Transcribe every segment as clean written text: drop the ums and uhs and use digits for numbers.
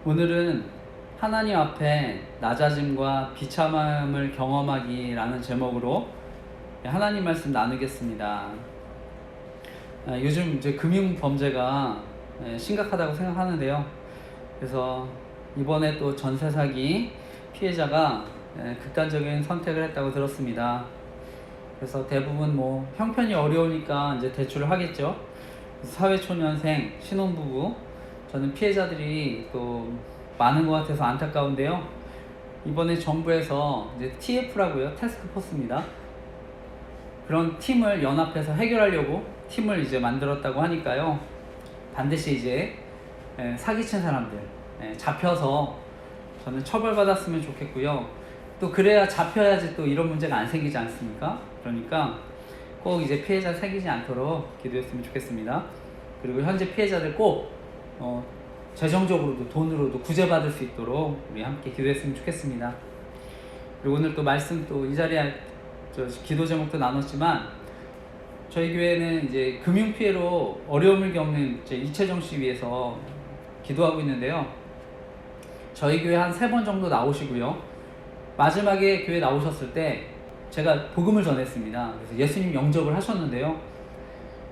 오늘은 하나님 앞에 낮아짐과 비참함을 경험하기라는 제목으로 하나님 말씀 나누겠습니다. 요즘 이제 금융 범죄가 심각하다고 생각하는데요. 그래서 이번에 또 전세 사기 피해자가 극단적인 선택을 했다고 들었습니다. 그래서 대부분 뭐 형편이 어려우니까 이제 대출을 하겠죠. 사회초년생, 신혼부부, 저는 피해자들이 또 많은 것 같아서 안타까운데요. 이번에 정부에서 이제 TF라고요, 태스크포스입니다. 그런 팀을 연합해서 해결하려고 팀을 이제 만들었다고 하니까요. 반드시 이제 사기친 사람들 잡혀서 저는 처벌받았으면 좋겠고요. 또 그래야 잡혀야지 또 이런 문제가 안 생기지 않습니까? 그러니까 꼭 이제 피해자 생기지 않도록 기도했으면 좋겠습니다. 그리고 현재 피해자들 꼭 재정적으로도 돈으로도 구제받을 수 있도록 우리 함께 기도했으면 좋겠습니다. 그리고 오늘 또 말씀 또 이 자리에 기도 제목도 나눴지만 저희 교회는 이제 금융 피해로 어려움을 겪는 이제 이채정 씨 위해서 기도하고 있는데요. 저희 교회 한 3번 정도 나오시고요. 마지막에 교회 나오셨을 때 제가 복음을 전했습니다. 그래서 예수님 영접을 하셨는데요.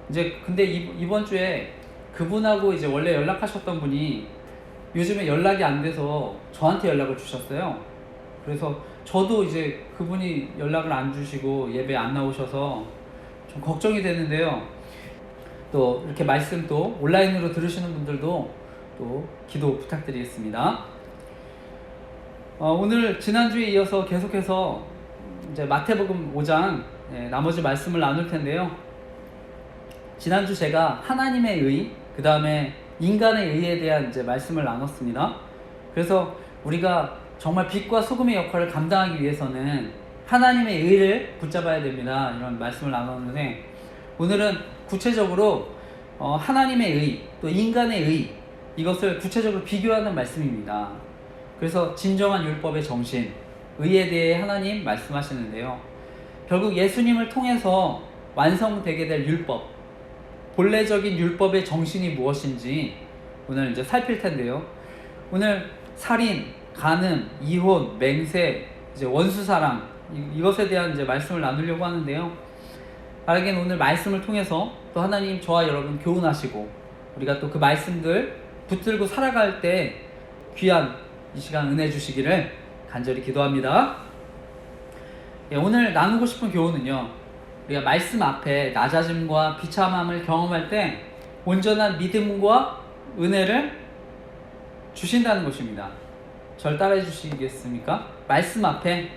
이제 근데 이번 주에 그분하고 이제 원래 연락하셨던 분이 요즘에 연락이 안 돼서 저한테 연락을 주셨어요. 그래서 저도 이제 그분이 연락을 안 주시고 예배 안 나오셔서 좀 걱정이 되는데요. 또 이렇게 말씀 또 온라인으로 들으시는 분들도 또 기도 부탁드리겠습니다. 오늘 지난주에 이어서 계속해서 이제 마태복음 5장 나머지 말씀을 나눌 텐데요. 지난주 제가 하나님의 의, 그 다음에 인간의 의에 대한 이제 말씀을 나눴습니다. 그래서 우리가 정말 빛과 소금의 역할을 감당하기 위해서는 하나님의 의를 붙잡아야 됩니다. 이런 말씀을 나눴는데 오늘은 구체적으로 하나님의 의, 또 인간의 의, 이것을 구체적으로 비교하는 말씀입니다. 그래서 진정한 율법의 정신, 의에 대해 하나님 말씀하시는데요. 결국 예수님을 통해서 완성되게 될 율법, 본래적인 율법의 정신이 무엇인지 오늘 이제 살필 텐데요. 오늘 살인, 간음, 이혼, 맹세, 이제 원수사랑 이것에 대한 이제 말씀을 나누려고 하는데요. 바라긴 오늘 말씀을 통해서 또 하나님 저와 여러분 교훈하시고 우리가 또 그 말씀들 붙들고 살아갈 때 귀한 이 시간 은혜 주시기를 간절히 기도합니다. 오늘 나누고 싶은 교훈은요. 우리가 말씀 앞에 낮아짐과 비참함을 경험할 때 온전한 믿음과 은혜를 주신다는 것입니다. 절 따라해 주시겠습니까? 말씀 앞에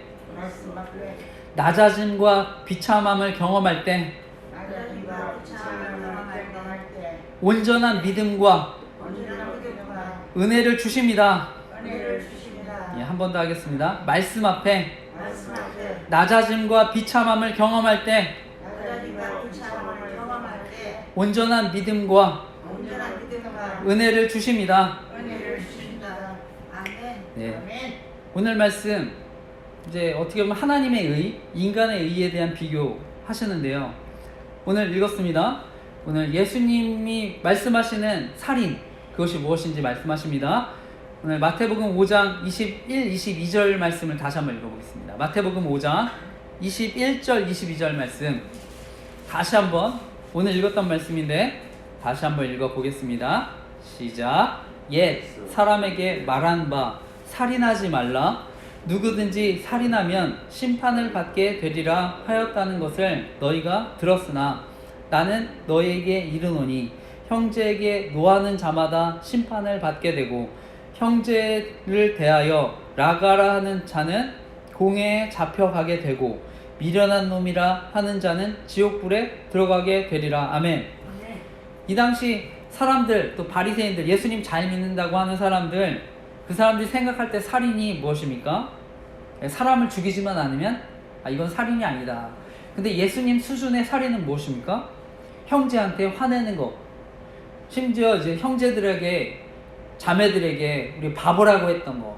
낮아짐과 비참함을 경험할 때 온전한 믿음과 은혜를 주십니다. 한 번 더 하겠습니다. 말씀 앞에 낮아짐과 비참함을 경험할 때 온전한 믿음과 은혜를 주십니다. 네. 오늘 말씀 이제 어떻게 보면 하나님의 의, 인간의 의에 대한 비교 하시는데요. 오늘 읽었습니다. 오늘 예수님이 말씀하시는 살인, 그것이 무엇인지 말씀하십니다. 오늘 마태복음 5장 21, 22절 말씀을 다시 한번 읽어보겠습니다. 마태복음 5장 21절, 22절 말씀 다시 한번 오늘 읽었던 말씀인데 다시 한번 읽어보겠습니다. 시작. 옛 사람에게 말한 바 살인하지 말라. 누구든지 살인하면 심판을 받게 되리라 하였다는 것을 너희가 들었으나 나는 너희에게 이르노니 형제에게 노하는 자마다 심판을 받게 되고 형제를 대하여 라가라 하는 자는 공회에 잡혀가게 되고 미련한 놈이라 하는 자는 지옥불에 들어가게 되리라. 아멘. 이 당시 사람들, 또 바리새인들, 예수님 잘 믿는다고 하는 사람들, 그 사람들이 생각할 때 살인이 무엇입니까? 사람을 죽이지만 않으면 이건 살인이 아니다. 근데 예수님 수준의 살인은 무엇입니까? 형제한테 화내는 것, 심지어 이제 형제들에게, 자매들에게 우리 바보라고 했던 거,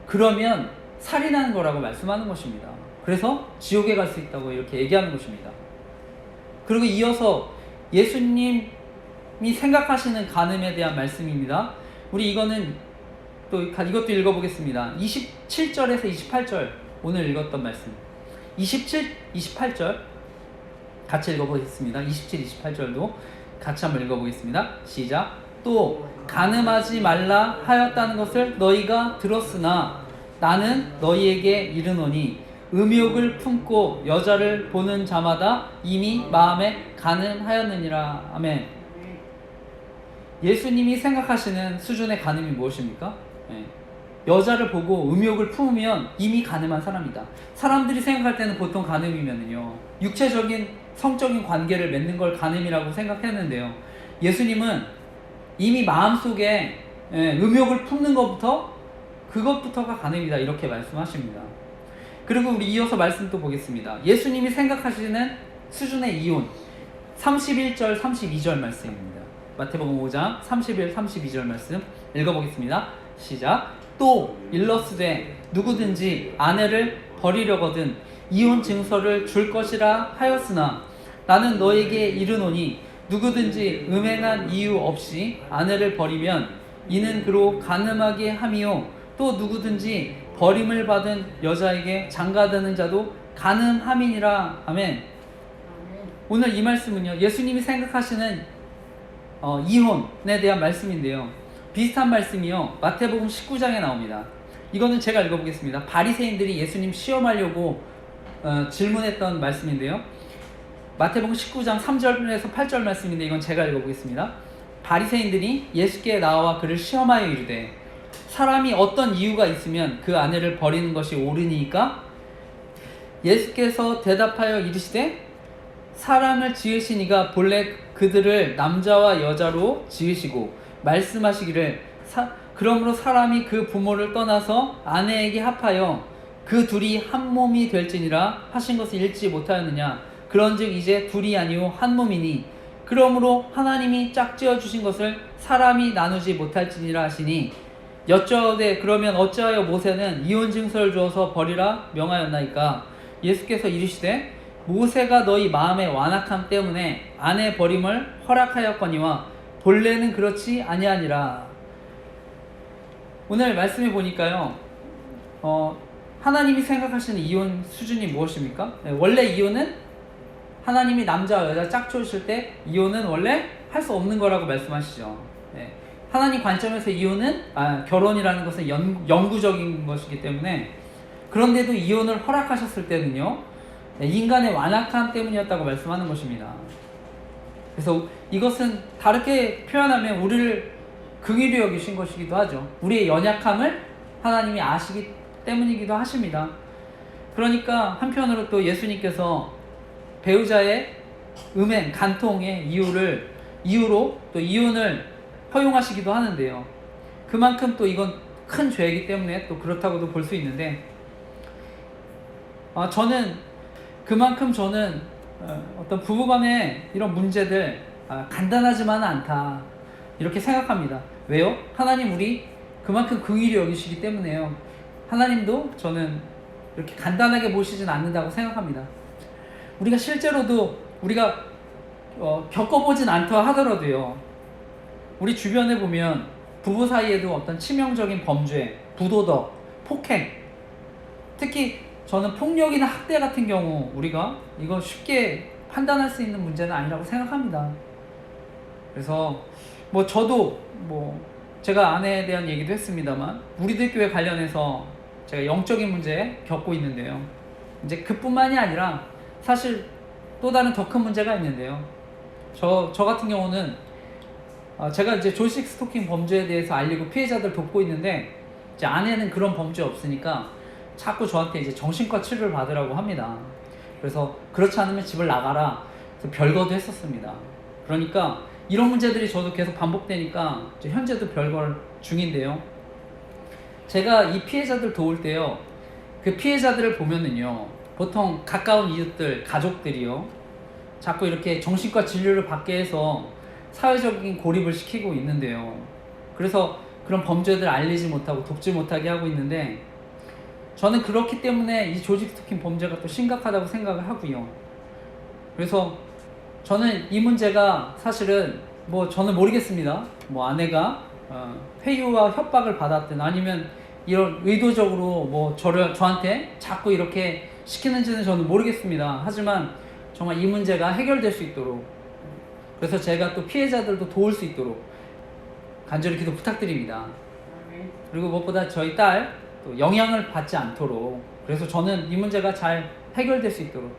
그러면 살인하는 거라고 말씀하는 것입니다. 그래서 지옥에 갈 수 있다고 이렇게 얘기하는 것입니다. 그리고 이어서 예수님이 생각하시는 간음에 대한 말씀입니다. 우리 이거는 또 이것도 읽어보겠습니다. 27절에서 28절 오늘 읽었던 말씀 27, 28절 같이 읽어보겠습니다. 27, 28절도 같이 한번 읽어보겠습니다. 시작. 또 간음하지 말라 하였다는 것을 너희가 들었으나 나는 너희에게 이르노니 음욕을 품고 여자를 보는 자마다 이미 마음에 간음하였느니라. 아멘. 예수님이 생각하시는 수준의 간음이 무엇입니까? 여자를 보고 음욕을 품으면 이미 간음한 사람이다. 사람들이 생각할 때는 보통 간음이면요 육체적인 성적인 관계를 맺는 걸 간음이라고 생각했는데요, 예수님은 이미 마음속에 음욕을 품는 그것부터가 간음이다 이렇게 말씀하십니다. 그리고 우리 이어서 말씀 또 보겠습니다. 예수님이 생각하시는 수준의 이혼 31절 32절 말씀입니다. 마태복음 5장 31, 32절 말씀 읽어보겠습니다. 시작. 또 일러스되 누구든지 아내를 버리려거든 이혼 증서를 줄 것이라 하였으나 나는 너에게 이르노니 누구든지 음행한 이유 없이 아내를 버리면 이는 그로 간음하게 함이요 또 누구든지 버림을 받은 여자에게 장가드는 자도 간음함이니라. 아멘. 오늘 이 말씀은요 예수님이 생각하시는 이혼에 대한 말씀인데요, 비슷한 말씀이요 마태복음 19장에 나옵니다. 이거는 제가 읽어보겠습니다. 바리새인들이 예수님 시험하려고 질문했던 말씀인데요, 마태복음 19장 3절에서 8절 말씀인데 이건 제가 읽어보겠습니다. 바리새인들이 예수께 나와 그를 시험하여 이르되 사람이 어떤 이유가 있으면 그 아내를 버리는 것이 옳으니까? 예수께서 대답하여 이르시되 사람을 지으시니가 본래 그들을 남자와 여자로 지으시고 말씀하시기를 그러므로 사람이 그 부모를 떠나서 아내에게 합하여 그 둘이 한 몸이 될지니라 하신 것을 읽지 못하였느냐. 그런즉 이제 둘이 아니요 한 몸이니 그러므로 하나님이 짝지어 주신 것을 사람이 나누지 못할지니라 하시니 여쭤오되 그러면 어찌하여 모세는 이혼 증서를 주어서 버리라 명하였나이까? 예수께서 이르시되 모세가 너희 마음의 완악함 때문에 아내 버림을 허락하였거니와 본래는 그렇지 아니하니라. 오늘 말씀해 보니까요 하나님이 생각하시는 이혼 수준이 무엇입니까? 원래 이혼은 하나님이 남자와 여자 짝지으실 때 이혼은 원래 할 수 없는 거라고 말씀하시죠. 하나님 관점에서 이혼은 결혼이라는 것은 영구적인 것이기 때문에, 그런데도 이혼을 허락하셨을 때는요 인간의 완악함 때문이었다고 말씀하는 것입니다. 그래서 이것은 다르게 표현하면 우리를 긍휼히 여기신 것이기도 하죠. 우리의 연약함을 하나님이 아시기 때문이기도 하십니다. 그러니까 한편으로 또 예수님께서 배우자의 음행, 간통의 이유로 또 이혼을 허용하시기도 하는데요, 그만큼 또 이건 큰 죄이기 때문에 또 그렇다고도 볼 수 있는데, 그만큼 저는 어떤 부부간의 이런 문제들 간단하지만은 않다 이렇게 생각합니다. 왜요? 하나님 우리 그만큼 긍휼히 여기시기 때문에요. 하나님도 저는 이렇게 간단하게 보시진 않는다고 생각합니다. 우리가 실제로도 우리가 겪어보진 않다 하더라도요, 우리 주변에 보면 부부 사이에도 어떤 치명적인 범죄, 부도덕, 폭행, 특히 저는 폭력이나 학대 같은 경우 우리가 이거 쉽게 판단할 수 있는 문제는 아니라고 생각합니다. 그래서 저도 제가 아내에 대한 얘기도 했습니다만 우리들 교회 관련해서 제가 영적인 문제 겪고 있는데요, 이제 그뿐만이 아니라 사실 또 다른 더 큰 문제가 있는데요, 저 같은 경우는 제가 이제 조직 스토킹 범죄에 대해서 알리고 피해자들 돕고 있는데, 이제 아내는 그런 범죄 없으니까 자꾸 저한테 이제 정신과 치료를 받으라고 합니다. 그래서 그렇지 않으면 집을 나가라. 그래서 별거도 했었습니다. 그러니까 이런 문제들이 저도 계속 반복되니까 현재도 별거 중인데요, 제가 이 피해자들 도울 때요, 그 피해자들을 보면은요 보통 가까운 이웃들, 가족들이요 자꾸 이렇게 정신과 진료를 받게 해서 사회적인 고립을 시키고 있는데요, 그래서 그런 범죄들 알리지 못하고 돕지 못하게 하고 있는데, 저는 그렇기 때문에 이 조직 스토킹 범죄가 또 심각하다고 생각을 하고요. 그래서 저는 이 문제가 사실은 저는 모르겠습니다. 아내가 회유와 협박을 받았든 아니면 이런 의도적으로 뭐 저한테 자꾸 이렇게 시키는지는 저는 모르겠습니다. 하지만 정말 이 문제가 해결될 수 있도록, 그래서 제가 또 피해자들도 도울 수 있도록 간절히 기도 부탁드립니다. 그리고 무엇보다 저희 딸 또 영향을 받지 않도록, 그래서 저는 이 문제가 잘 해결될 수 있도록,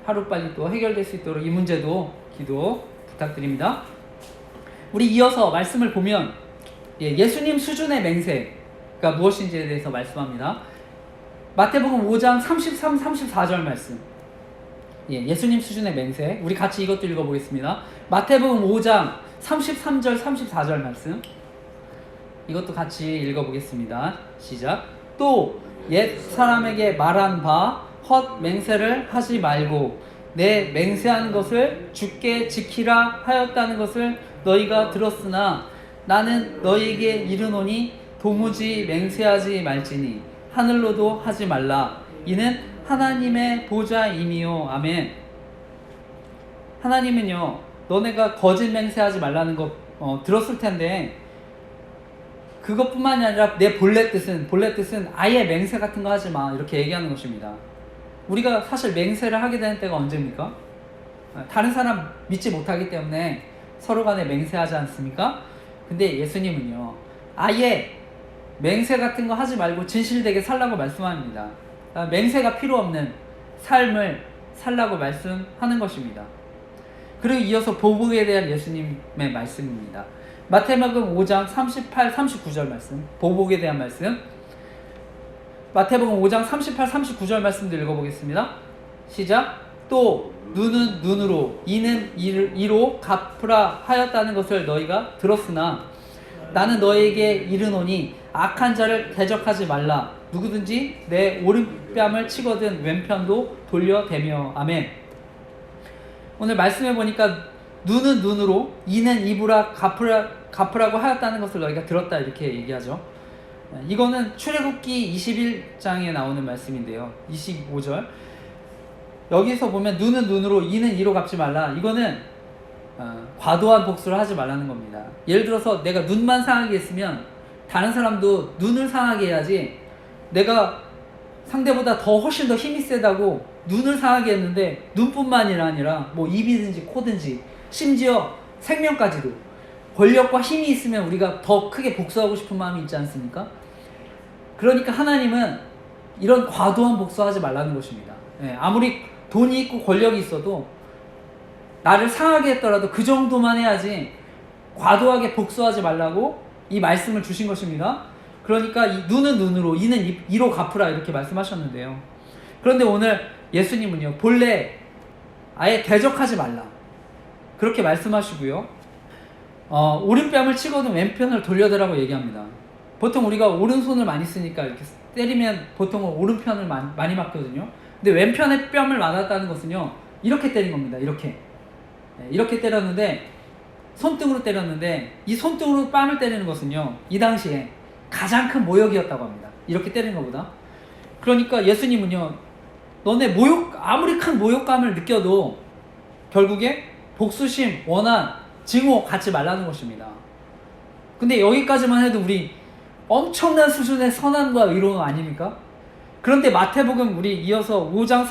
하루빨리 또 해결될 수 있도록 이 문제도 기도 부탁드립니다. 우리 이어서 말씀을 보면 예수님 수준의 맹세가 무엇인지에 대해서 말씀합니다. 마태복음 5장 33, 34절 말씀. 예수님 수준의 맹세. 우리 같이 이것도 읽어보겠습니다. 마태복음 5장 33절, 34절 말씀. 이것도 같이 읽어보겠습니다. 시작. 또 옛 사람에게 말한 바 헛 맹세를 하지 말고 내 맹세한 것을 주께 지키라 하였다는 것을 너희가 들었으나 나는 너희에게 이르노니 도무지 맹세하지 말지니 하늘로도 하지 말라. 이는 하나님의 보좌임이요. 아멘. 하나님은요, 너네가 거짓 맹세하지 말라는 거 들었을 텐데, 그것뿐만이 아니라 내 본래 뜻은 아예 맹세 같은 거 하지 마, 이렇게 얘기하는 것입니다. 우리가 사실 맹세를 하게 되는 때가 언제입니까? 다른 사람 믿지 못하기 때문에 서로 간에 맹세하지 않습니까? 근데 예수님은요, 아예 맹세 같은 거 하지 말고 진실되게 살라고 말씀합니다. 맹세가 필요 없는 삶을 살라고 말씀하는 것입니다. 그리고 이어서 보복에 대한 예수님의 말씀입니다. 마태복음 5장 38, 39절 말씀, 보복에 대한 말씀. 마태복음 5장 38, 39절 말씀도 읽어보겠습니다. 시작. 또 눈은 눈으로, 이는 이로 갚으라 하였다는 것을 너희가 들었으나 나는 너희에게 이르노니 악한 자를 대적하지 말라. 누구든지 내 오른뺨을 치거든 왼편도 돌려대며. 아멘. 오늘 말씀해 보니까 눈은 눈으로, 이는 입으로 갚으라고 하였다는 것을 너희가 들었다, 이렇게 얘기하죠. 이거는 출애굽기 21장에 나오는 말씀인데요. 25절. 여기서 보면 눈은 눈으로, 이는 이로 갚지 말라. 이거는 과도한 복수를 하지 말라는 겁니다. 예를 들어서 내가 눈만 상하게 했으면 다른 사람도 눈을 상하게 해야지, 내가 상대보다 훨씬 더 힘이 세다고 눈을 상하게 했는데 눈뿐만이 아니라 뭐 입이든지 코든지 심지어 생명까지도, 권력과 힘이 있으면 우리가 더 크게 복수하고 싶은 마음이 있지 않습니까? 그러니까 하나님은 이런 과도한 복수하지 말라는 것입니다. 아무리 돈이 있고 권력이 있어도 나를 상하게 했더라도 그 정도만 해야지 과도하게 복수하지 말라고 이 말씀을 주신 것입니다. 그러니까 이 눈은 눈으로, 이는 이로 갚으라, 이렇게 말씀하셨는데요. 그런데 오늘 예수님은요, 본래 아예 대적하지 말라, 그렇게 말씀하시고요. 오른뺨을 치거든 왼편을 돌려대라고 얘기합니다. 보통 우리가 오른손을 많이 쓰니까 이렇게 때리면 보통은 오른편을 많이 맞거든요. 근데 왼편의 뺨을 맞았다는 것은요, 이렇게 때린 겁니다. 이렇게 때렸는데, 손등으로 때렸는데, 이 손등으로 뺨을 때리는 것은요, 이 당시에 가장 큰 모욕이었다고 합니다. 이렇게 때리는 것보다. 그러니까 예수님은요, 너네 아무리 큰 모욕감을 느껴도 결국에 복수심, 원한, 증오 갖지 말라는 것입니다. 근데 여기까지만 해도 우리 엄청난 수준의 선함과 의로움 아닙니까? 그런데 마태복음 우리 이어서 5장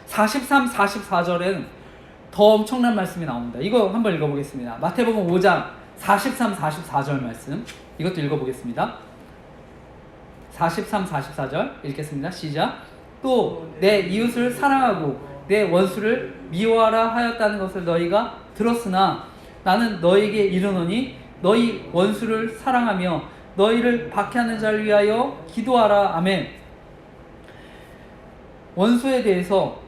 43, 44절에는 더 엄청난 말씀이 나옵니다. 이거 한번 읽어보겠습니다. 마태복음 5장 43, 44절 말씀, 이것도 읽어보겠습니다. 43, 44절 읽겠습니다. 시작. 또 내 이웃을 사랑하고 내 원수를 미워하라 하였다는 것을 너희가 들었으나 나는 너희에게 이르노니 너희 원수를 사랑하며 너희를 박해하는 자를 위하여 기도하라. 아멘. 원수에 대해서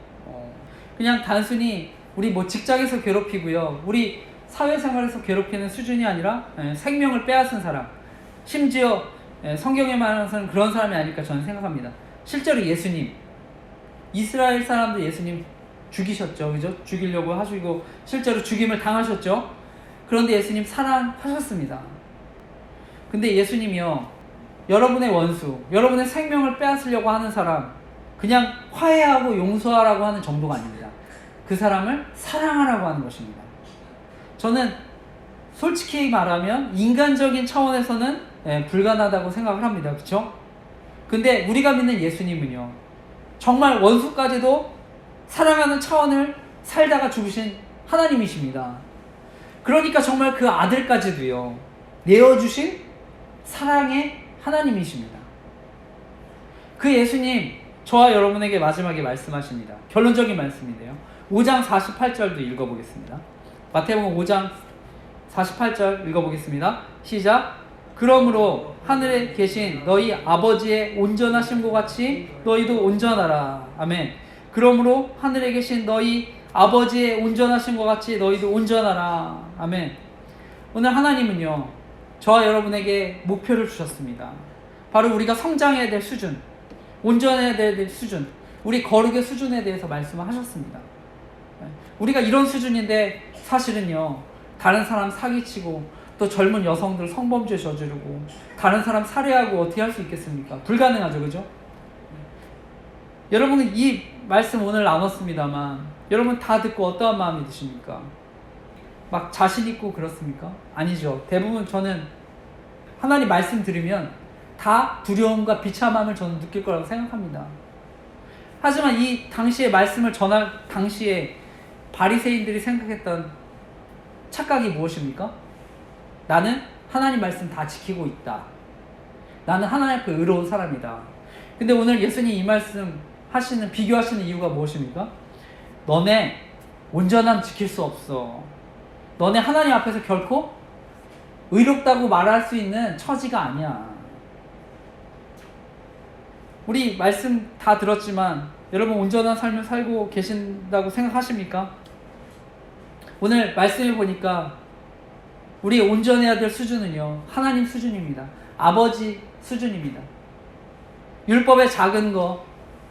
그냥 단순히 우리 뭐 직장에서 괴롭히고요, 우리 사회생활에서 괴롭히는 수준이 아니라 생명을 빼앗은 사람, 심지어 성경에 말하는 그런 사람이 아닐까 저는 생각합니다. 실제로 예수님, 이스라엘 사람들 예수님 죽이셨죠, 그죠? 죽이려고 하시고 실제로 죽임을 당하셨죠. 그런데 예수님 사랑하셨습니다. 근데 예수님이요, 여러분의 원수, 여러분의 생명을 빼앗으려고 하는 사람 그냥 화해하고 용서하라고 하는 정도가 아닙니다. 그 사람을 사랑하라고 하는 것입니다. 저는 솔직히 말하면 인간적인 차원에서는 불가능하다고 생각을 합니다. 그렇죠? 근데 우리가 믿는 예수님은요, 정말 원수까지도 사랑하는 차원을 살다가 죽으신 하나님이십니다. 그러니까 정말 그 아들까지도요, 내어주신 사랑의 하나님이십니다. 그 예수님, 저와 여러분에게 마지막에 말씀하십니다. 결론적인 말씀인데요. 5장 48절도 읽어보겠습니다. 마태복음 5장 48절 읽어보겠습니다. 시작. 그러므로 하늘에 계신 너희 아버지의 온전하심과 같이 너희도 온전하라. 아멘. 그러므로 하늘에 계신 너희 아버지의 온전하심과 같이 너희도 온전하라. 아멘. 오늘 하나님은요, 저와 여러분에게 목표를 주셨습니다. 바로 우리가 성장해야 될 수준, 온전해야 될 수준, 우리 거룩의 수준에 대해서 말씀을 하셨습니다. 우리가 이런 수준인데 사실은요, 다른 사람 사기치고 또 젊은 여성들 성범죄 저지르고 다른 사람 살해하고 어떻게 할 수 있겠습니까? 불가능하죠. 그죠? 여러분은 이 말씀 오늘 나눴습니다만 여러분 다 듣고 어떠한 마음이 드십니까? 막 자신 있고 그렇습니까? 아니죠. 대부분 저는 하나님 말씀 들으면 다 두려움과 비참함을 저는 느낄 거라고 생각합니다. 하지만 이 당시의 말씀을 전할 당시에 바리새인들이 생각했던 착각이 무엇입니까? 나는 하나님 말씀 다 지키고 있다. 나는 하나님 앞에 의로운 사람이다. 근데 오늘 예수님 이 말씀 하시는, 비교하시는 이유가 무엇입니까? 너네 온전함 지킬 수 없어. 너네 하나님 앞에서 결코 의롭다고 말할 수 있는 처지가 아니야. 우리 말씀 다 들었지만 여러분 온전한 삶을 살고 계신다고 생각하십니까? 오늘 말씀을 보니까 우리 온전해야 될 수준은요, 하나님 수준입니다. 아버지 수준입니다. 율법의 작은 거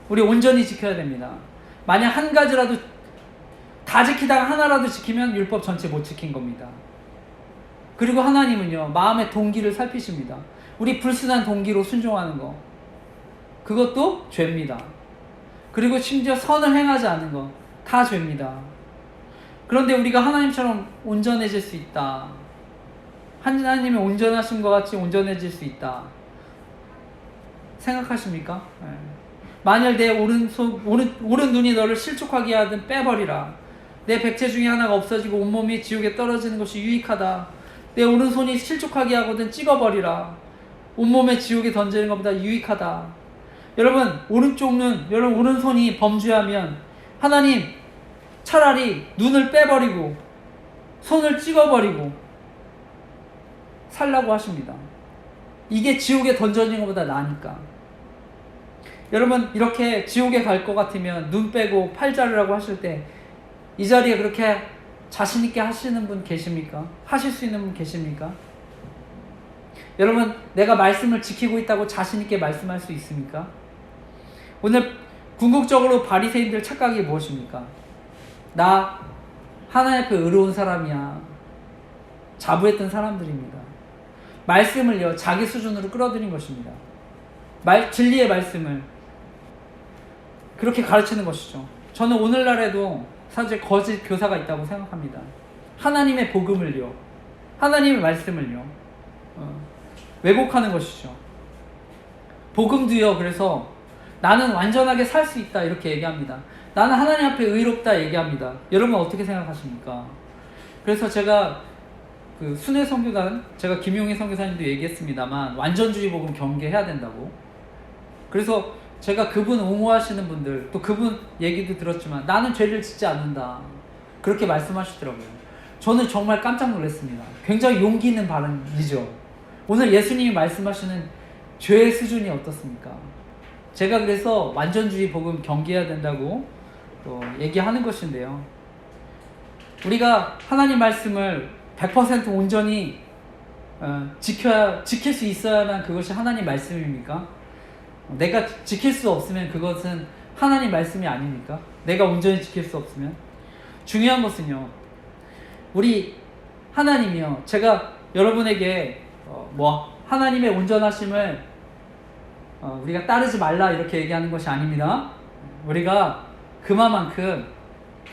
우리 온전히 지켜야 됩니다. 만약 한 가지라도 다 지키다가 하나라도 지키면 율법 전체 못 지킨 겁니다. 그리고 하나님은요, 마음의 동기를 살피십니다. 우리 불순한 동기로 순종하는 거, 그것도 죄입니다. 그리고 심지어 선을 행하지 않는 거 다 죄입니다. 그런데 우리가 하나님처럼 온전해질 수 있다. 하나님의 온전하신 것 같이 온전해질 수 있다. 생각하십니까? 네. 만일 내 오른 눈이 너를 실족하게 하든 빼버리라. 내 백체 중에 하나가 없어지고 온몸이 지옥에 떨어지는 것이 유익하다. 내 오른손이 실족하게 하거든 찍어버리라. 온몸에 지옥에 던지는 것보다 유익하다. 여러분, 오른쪽 눈, 여러분 오른손이 범죄하면 하나님 차라리 눈을 빼버리고 손을 찍어버리고 살라고 하십니다. 이게 지옥에 던져지는 것보다 나으니까. 여러분, 이렇게 지옥에 갈 것 같으면 눈 빼고 팔 자르라고 하실 때 이 자리에 그렇게 자신 있게 하시는 분 계십니까? 하실 수 있는 분 계십니까? 여러분, 내가 말씀을 지키고 있다고 자신 있게 말씀할 수 있습니까? 오늘 궁극적으로 바리새인들 착각이 무엇입니까? 나 하나님 앞에 의로운 사람이야. 자부했던 사람들입니다. 말씀을요, 자기 수준으로 끌어들인 것입니다. 진리의 말씀을 그렇게 가르치는 것이죠. 저는 오늘날에도 사실 거짓 교사가 있다고 생각합니다. 하나님의 복음을요, 하나님의 말씀을요, 왜곡하는 것이죠. 복음도요, 그래서 나는 완전하게 살 수 있다 이렇게 얘기합니다. 나는 하나님 앞에 의롭다 얘기합니다. 여러분 어떻게 생각하십니까? 그래서 제가 그 순회 선교단, 제가 김용희 선교사님도 얘기했습니다만 완전주의 복음 경계해야 된다고. 그래서 제가 그분 옹호하시는 분들, 또 그분 얘기도 들었지만 나는 죄를 짓지 않는다 그렇게 말씀하시더라고요. 저는 정말 깜짝 놀랐습니다. 굉장히 용기 있는 발언이죠. 오늘 예수님이 말씀하시는 죄의 수준이 어떻습니까? 제가 그래서 완전주의 복음 경계해야 된다고 또 얘기하는 것인데요. 우리가 하나님 말씀을 100% 온전히 지킬 수 있어야만 그것이 하나님 말씀입니까? 내가 지킬 수 없으면 그것은 하나님 말씀이 아닙니까? 내가 온전히 지킬 수 없으면. 중요한 것은요, 우리 하나님이요, 제가 여러분에게 하나님의 온전하심을 우리가 따르지 말라 이렇게 얘기하는 것이 아닙니다. 우리가 그만큼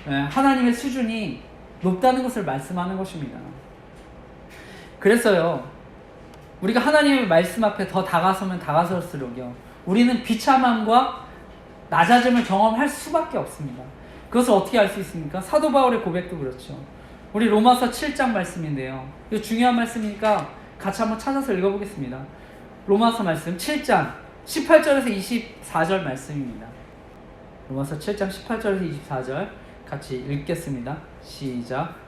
하나님의 수준이 높다는 것을 말씀하는 것입니다. 그랬어요. 우리가 하나님의 말씀 앞에 더 다가서면 다가설수록요, 우리는 비참함과 낮아짐을 경험할 수밖에 없습니다. 그것을 어떻게 알 수 있습니까? 사도 바울의 고백도 그렇죠. 우리 로마서 7장 말씀인데요, 이거 중요한 말씀이니까 같이 한번 찾아서 읽어보겠습니다. 로마서 말씀 7장 18절에서 24절 말씀입니다. 로마서 7장 18절에서 24절 같이 읽겠습니다. 시작.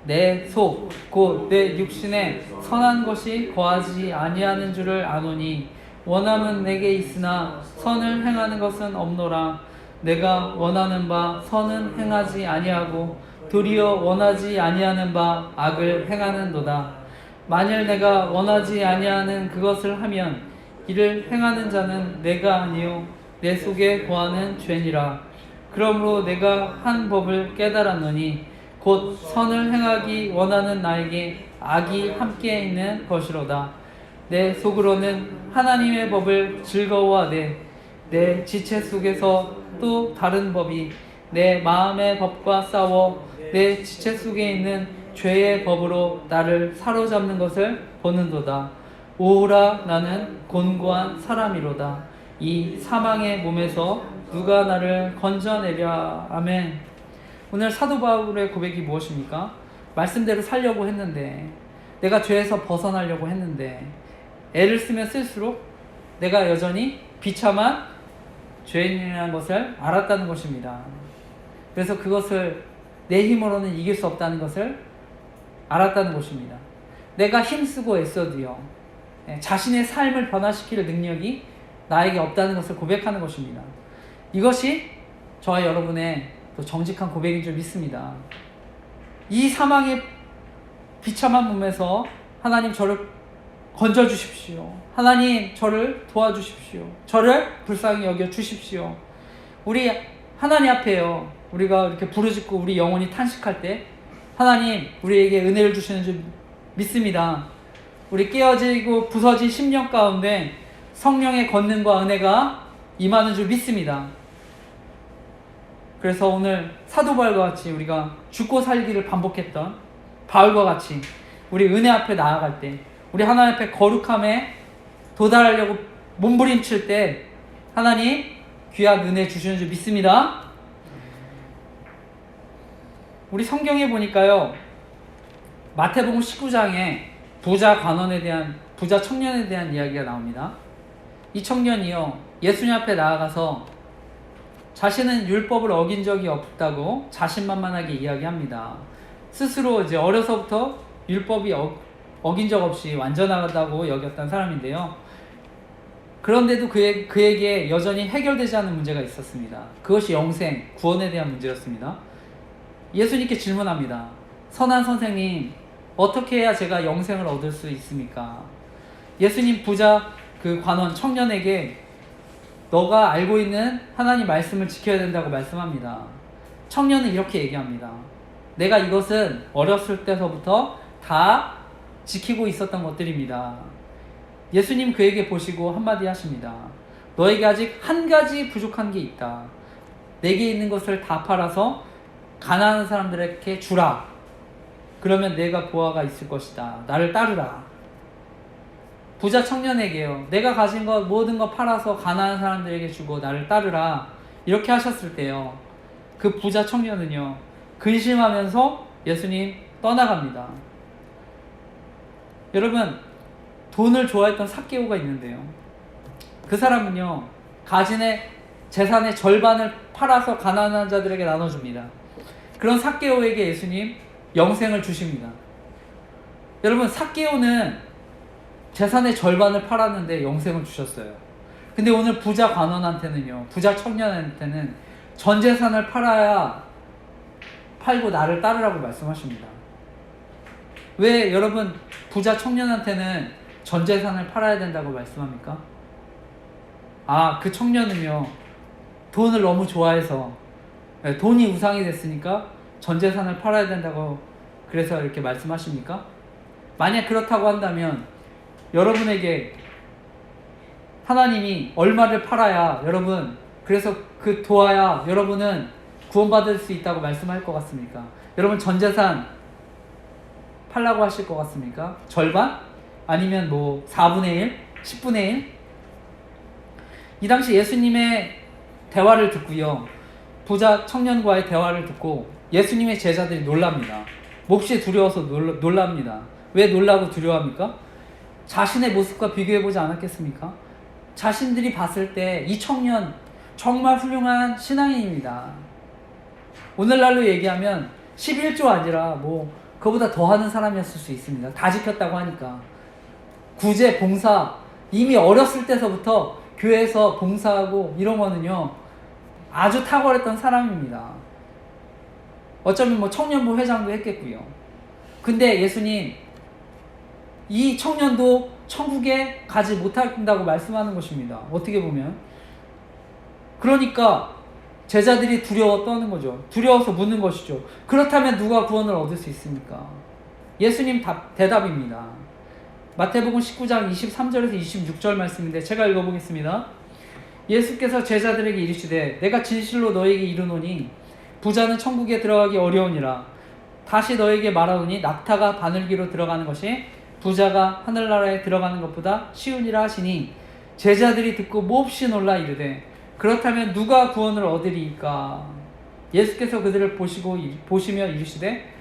내 속 곧 내 육신에 선한 것이 거하지 아니하는 줄을 아노니 원함은 내게 있으나 선을 행하는 것은 없노라. 내가 원하는 바 선은 행하지 아니하고 도리어 원하지 아니하는 바 악을 행하는도다. 만일 내가 원하지 아니하는 그것을 하면 이를 행하는 자는 내가 아니요 내 속에 거하는 죄니라. 그러므로 내가 한 법을 깨달았노니 곧 선을 행하기 원하는 나에게 악이 함께 있는 것이로다. 내 속으로는 하나님의 법을 즐거워하되 내 지체 속에서 또 다른 법이 내 마음의 법과 싸워 내 지체 속에 있는 죄의 법으로 나를 사로잡는 것을 보는도다. 오라 나는 곤고한 사람이로다. 이 사망의 몸에서 누가 나를 건져내랴. 아멘. 오늘 사도 바울의 고백이 무엇입니까? 말씀대로 살려고 했는데, 내가 죄에서 벗어나려고 했는데 애를 쓰면 쓸수록 내가 여전히 비참한 죄인이라는 것을 알았다는 것입니다. 그래서 그것을 내 힘으로는 이길 수 없다는 것을 알았다는 것입니다. 내가 힘쓰고 애써도요, 자신의 삶을 변화시킬 능력이 나에게 없다는 것을 고백하는 것입니다. 이것이 저와 여러분의 또 정직한 고백인 줄 믿습니다. 이 사망의 비참한 몸에서 하나님 저를 건져주십시오. 하나님 저를 도와주십시오. 저를 불쌍히 여겨주십시오. 우리 하나님 앞에요, 우리가 이렇게 부르짖고 우리 영혼이 탄식할 때 하나님 우리에게 은혜를 주시는 줄 믿습니다. 우리 깨어지고 부서진 심령 가운데 성령의 권능과 은혜가 임하는 줄 믿습니다. 그래서 오늘 사도 바울과 같이 우리가 죽고 살기를 반복했던 바울과 같이 우리 은혜 앞에 나아갈 때, 우리 하나님 앞에 거룩함에 도달하려고 몸부림칠 때 하나님 귀한 은혜 주시는 줄 믿습니다. 우리 성경에 보니까요, 마태복음 19장에 부자 청년에 대한 이야기가 나옵니다. 이 청년이요, 예수님 앞에 나아가서 자신은 율법을 어긴 적이 없다고 자신만만하게 이야기합니다. 스스로 이제 어려서부터 율법이 어긴 적 없이 완전하다고 여겼던 사람인데요. 그런데도 그에게 여전히 해결되지 않은 문제가 있었습니다. 그것이 영생, 구원에 대한 문제였습니다. 예수님께 질문합니다. 선한 선생님, 어떻게 해야 제가 영생을 얻을 수 있습니까? 예수님 부자 그 관원 청년에게 너가 알고 있는 하나님 말씀을 지켜야 된다고 말씀합니다. 청년은 이렇게 얘기합니다. 내가 이것은 어렸을 때서부터 다 지키고 있었던 것들입니다. 예수님 그에게 보시고 한마디 하십니다. 너에게 아직 한 가지 부족한 게 있다. 내게 있는 것을 다 팔아서 가난한 사람들에게 주라. 그러면 내가 보화가 있을 것이다. 나를 따르라. 부자 청년에게요, 내가 가진 것 모든 거 팔아서 가난한 사람들에게 주고 나를 따르라. 이렇게 하셨을 때요, 그 부자 청년은요, 근심하면서 예수님 떠나갑니다. 여러분, 돈을 좋아했던 삭개오가 있는데요, 그 사람은요, 가진의 재산의 절반을 팔아서 가난한 자들에게 나눠줍니다. 그런 삭개오에게 예수님 영생을 주십니다. 여러분, 삭개오는 재산의 절반을 팔았는데 영생을 주셨어요. 근데 오늘 부자 관원한테는요, 부자 청년한테는 전 재산을 팔고 나를 따르라고 말씀하십니다. 왜 여러분 부자 청년한테는 전 재산을 팔아야 된다고 말씀합니까? 그 청년은요, 돈을 너무 좋아해서, 돈이 우상이 됐으니까 전 재산을 팔아야 된다고 그래서 이렇게 말씀하십니까? 만약 그렇다고 한다면 여러분에게 하나님이 얼마를 팔아야 여러분, 그래서 그 도와야 여러분은 구원받을 수 있다고 말씀할 것 같습니까? 여러분 전 재산 팔라고 하실 것 같습니까? 절반? 아니면 뭐 4분의 1? 10분의 1? 이 당시 예수님의 대화를 듣고요, 부자 청년과의 대화를 듣고 예수님의 제자들이 놀랍니다. 몹시 두려워서 놀랍니다. 왜 놀라고 두려워합니까? 자신의 모습과 비교해보지 않았겠습니까? 자신들이 봤을 때 이 청년 정말 훌륭한 신앙인입니다. 오늘날로 얘기하면 11조 아니라 뭐 그보다 더하는 사람이었을 수 있습니다. 다 지켰다고 하니까. 구제, 봉사, 이미 어렸을 때서부터 교회에서 봉사하고 이런 거는요 아주 탁월했던 사람입니다. 어쩌면 뭐 청년부 회장도 했겠고요. 근데 예수님, 이 청년도 천국에 가지 못한다고 말씀하는 것입니다. 어떻게 보면. 그러니까 제자들이 두려워 떠는 거죠. 두려워서 묻는 것이죠. 그렇다면 누가 구원을 얻을 수 있습니까? 예수님 대답입니다. 마태복음 19장 23절에서 26절 말씀인데 제가 읽어보겠습니다. 예수께서 제자들에게 이르시되 내가 진실로 너에게 이르노니 부자는 천국에 들어가기 어려우니라. 다시 너에게 말하노니 낙타가 바늘기로 들어가는 것이 부자가 하늘나라에 들어가는 것보다 쉬우니라 하시니 제자들이 듣고 몹시 놀라 이르되 그렇다면 누가 구원을 얻으리이까? 예수께서 그들을 보시며 이르시되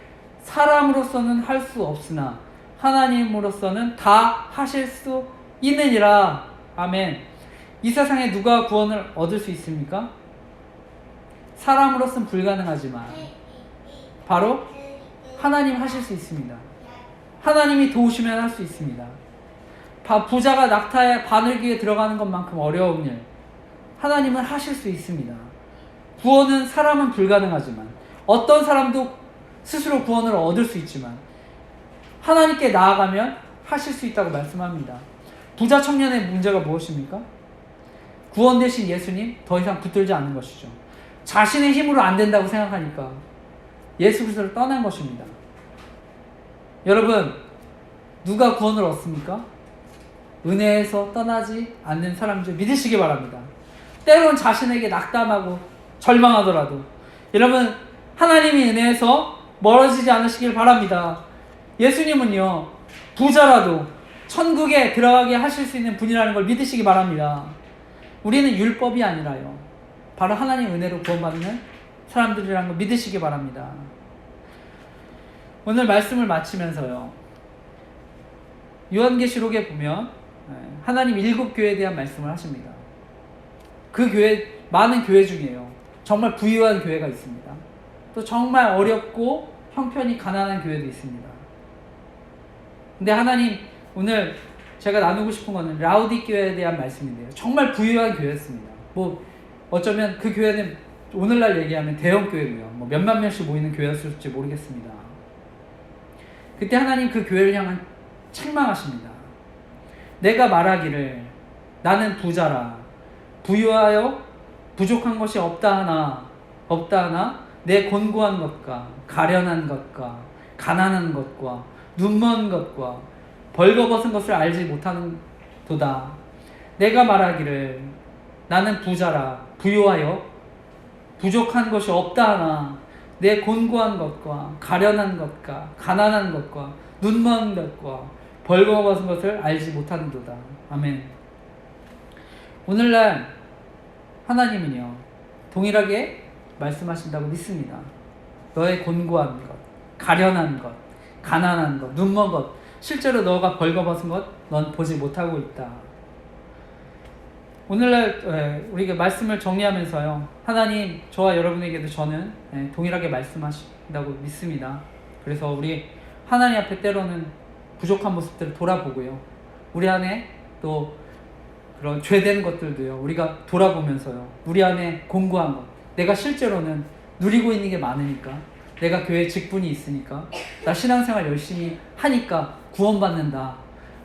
사람으로서는 할 수 없으나 하나님으로서는 다 하실 수 있느니라. 아멘. 이 세상에 누가 구원을 얻을 수 있습니까? 사람으로서는 불가능하지만 바로 하나님 하실 수 있습니다. 하나님이 도우시면 할 수 있습니다. 부자가 낙타의 바늘기에 들어가는 것만큼 어려운 일 하나님은 하실 수 있습니다. 구원은 사람은 불가능하지만 어떤 사람도 스스로 구원을 얻을 수 있지만 하나님께 나아가면 하실 수 있다고 말씀합니다. 부자 청년의 문제가 무엇입니까? 구원 되신 예수님 더 이상 붙들지 않는 것이죠. 자신의 힘으로 안 된다고 생각하니까 예수 그리스도를 떠난 것입니다. 여러분, 누가 구원을 얻습니까? 은혜에서 떠나지 않는 사람 줄 믿으시기 바랍니다. 때론 자신에게 낙담하고 절망하더라도 여러분, 하나님의 은혜에서 멀어지지 않으시길 바랍니다. 예수님은요 부자라도 천국에 들어가게 하실 수 있는 분이라는 걸 믿으시기 바랍니다. 우리는 율법이 아니라요 바로 하나님의 은혜로 구원받는 사람들이라는 걸 믿으시기 바랍니다. 오늘 말씀을 마치면서요 요한계시록에 보면 하나님 7교회에 대한 말씀을 하십니다. 그 교회, 많은 교회 중에요 정말 부유한 교회가 있습니다. 또 정말 어렵고 형편이 가난한 교회도 있습니다. 근데 하나님 오늘 제가 나누고 싶은 거는 라우디교회에 대한 말씀인데요 정말 부유한 교회였습니다. 뭐 어쩌면 그 교회는 오늘날 얘기하면 대형 교회고요 뭐 몇만 명씩 모이는 교회였을지 모르겠습니다. 그때 하나님 그 교회를 향한 책망하십니다. 내가 말하기를 나는 부자라 부유하여 부족한 것이 없다 하나 내 곤고한 것과 가련한 것과 가난한 것과 눈먼 것과 벌거벗은 것을 알지 못하는 도다. 내가 말하기를 나는 부자라 부유하여 부족한 것이 없다 하나 내 곤고한 것과 가련한 것과 가난한 것과 눈먼 것과 벌거벗은 것을 알지 못하는 도다. 아멘. 오늘날 하나님은요 동일하게 말씀하신다고 믿습니다. 너의 곤고한 것, 가련한 것, 가난한 것, 눈먼 것, 실제로 너가 벌거벗은 것 넌 보지 못하고 있다. 오늘날 우리가 말씀을 정리하면서요 하나님 저와 여러분에게도 저는 동일하게 말씀하신다고 믿습니다. 그래서 우리 하나님 앞에 때로는 부족한 모습들을 돌아보고요 우리 안에 또 그런 죄된 것들도요 우리가 돌아보면서요 우리 안에 공고한 것, 내가 실제로는 누리고 있는 게 많으니까, 내가 교회 직분이 있으니까, 나 신앙생활 열심히 하니까 구원받는다.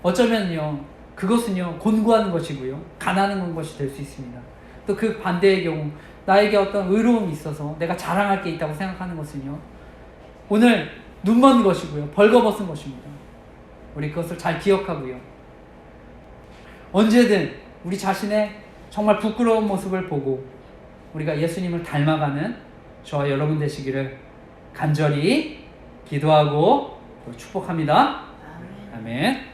어쩌면요 그것은요 곤고한 것이고요 가난한 것이 될 수 있습니다. 또 그 반대의 경우 나에게 어떤 의로움이 있어서 내가 자랑할 게 있다고 생각하는 것은요 오늘 눈먼 것이고요 벌거벗은 것입니다. 우리 그것을 잘 기억하고요 언제든 우리 자신의 정말 부끄러운 모습을 보고 우리가 예수님을 닮아가는 저와 여러분 되시기를 간절히 기도하고 또 축복합니다. 아멘. 아멘.